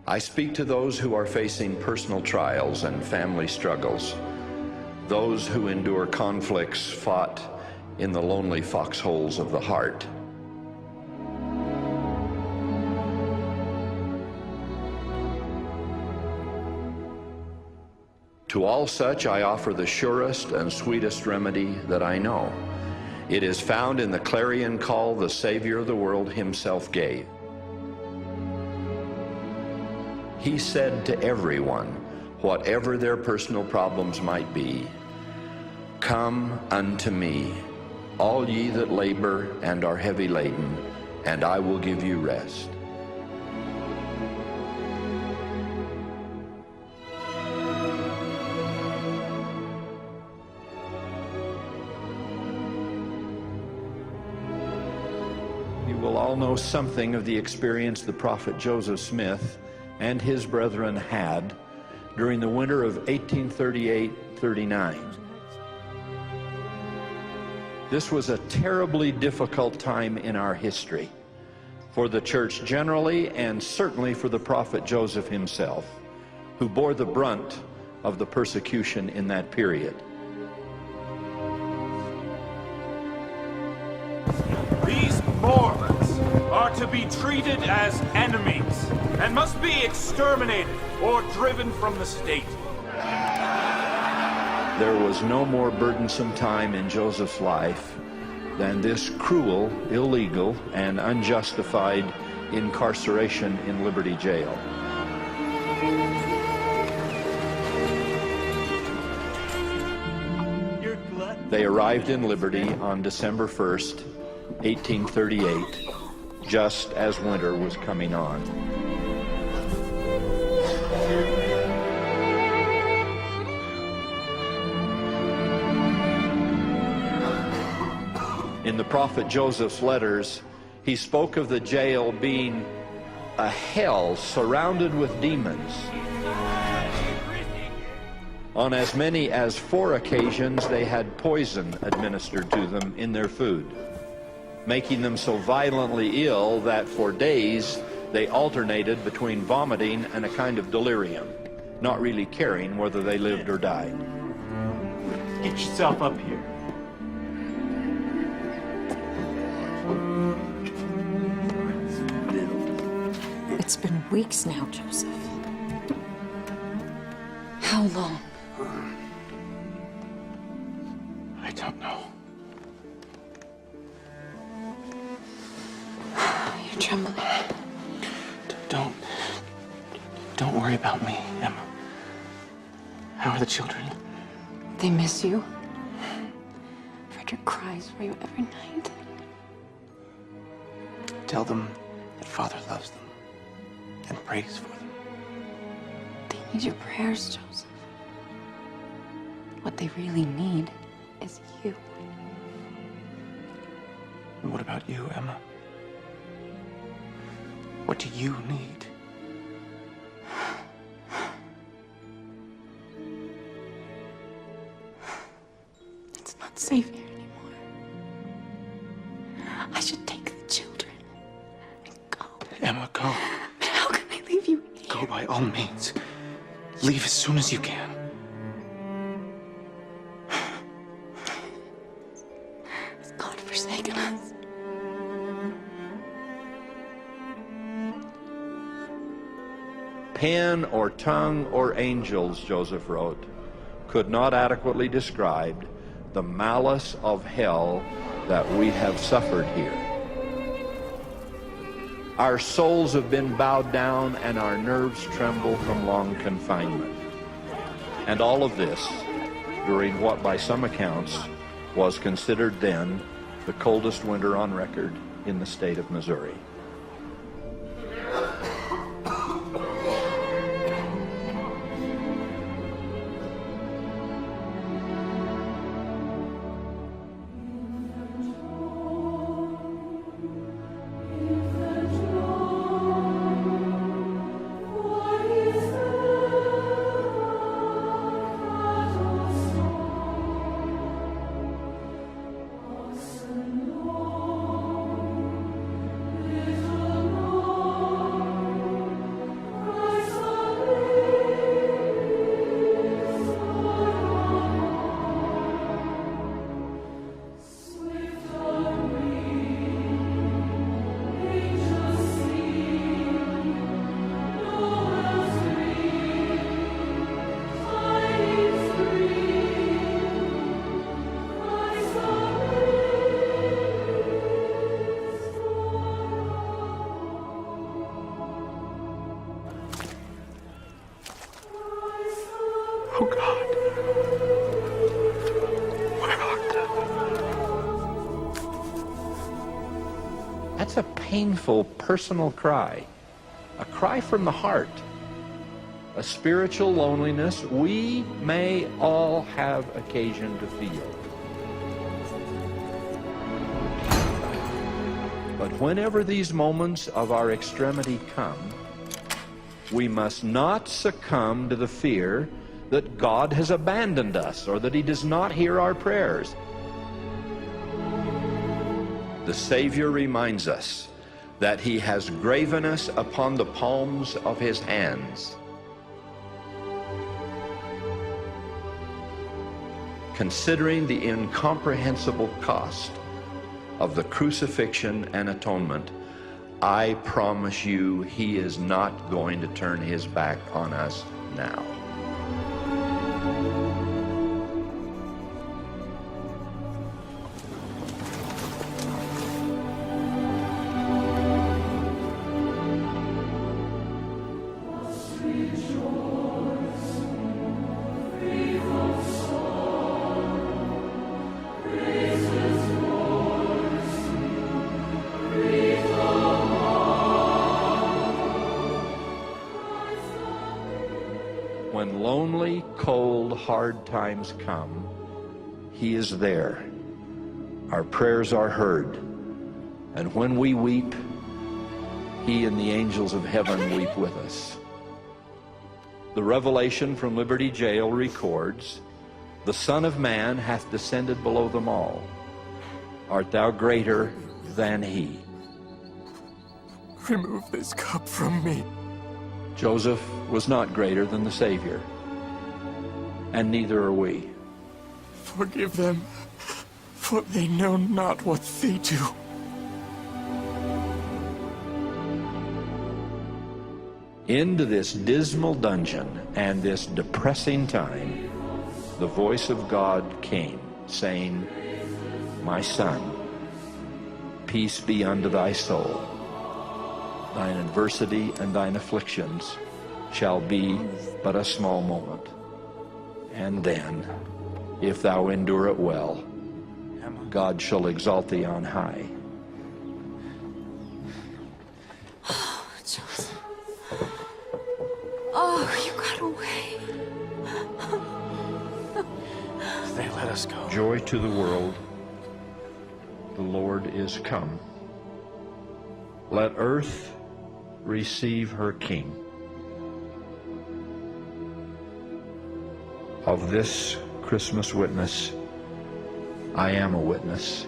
I speak to those who are facing personal trials and family struggles, those who endure conflicts fought in the lonely foxholes of the heart. To all such I offer the surest and sweetest remedy that I know. It is found in the clarion call the Savior of the world himself gave. He said to everyone, whatever their personal problems might be, "Come unto me, all ye that labor and are heavy laden, and I will give you rest." You will all know something of the experience the prophet Joseph Smith and his brethren had during the winter of 1838-39. This was a terribly difficult time in our history for the church generally, and certainly for the prophet Joseph himself, who bore the brunt of the persecution in that period. These Mormons are to be treated as enemies and must be exterminated or driven from the state. There was no more burdensome time in Joseph's life than this cruel, illegal, and unjustified incarceration in Liberty Jail. They arrived in Liberty on December 1st, 1838, just as winter was coming on. In the prophet Joseph's letters, he spoke of the jail being a hell surrounded with demons. On as many as 4 occasions, they had poison administered to them in their food, making them so violently ill that for days they alternated between vomiting and a kind of delirium, not really caring whether they lived or died. Get yourself up here. It's been weeks now, Joseph. How long? I don't know. You're trembling. Don't worry about me, Emma. How are the children? They miss you. Frederick cries for you every night. Tell them that Father loves them and prays for them. They need your prayers, Joseph. What they really need is you. And what about you, Emma? What do you need? It's not safe here anymore. I should take the children and go. Emma, go. But how can I leave you here? Go by all means. Leave as soon as you can. Has God forsaken us? Pen or tongue or angels, Joseph wrote, could not adequately describe the malice of hell that we have suffered here. Our souls have been bowed down and our nerves tremble from long confinement. And all of this during what by some accounts was considered then the coldest winter on record in the state of Missouri. painful personal cry, a cry from the heart, a spiritual loneliness we may all have occasion to feel. But whenever these moments of our extremity come, we must not succumb to the fear that God has abandoned us or that He does not hear our prayers. The Savior reminds us that He has graven us upon the palms of His hands. Considering the incomprehensible cost of the crucifixion and atonement, I promise you He is not going to turn His back on us now. When lonely, cold, hard times come, He is there. Our prayers are heard. And when we weep, He and the angels of heaven weep with us. The Revelation from Liberty Jail records, "The Son of Man hath descended below them all. Art thou greater than He?" Remove this cup from me. Joseph was not greater than the Savior, and neither are we. Forgive them, for they know not what they do. Into this dismal dungeon and this depressing time, the voice of God came, saying, "My son, peace be unto thy soul. Thine adversity and thine afflictions shall be but a small moment. And then, if thou endure it well, God shall exalt thee on high." Oh, Joseph. Oh, you got away. They let us go. Joy to the world, the Lord is come. Let earth receive her King. Of this Christmas witness, I am a witness.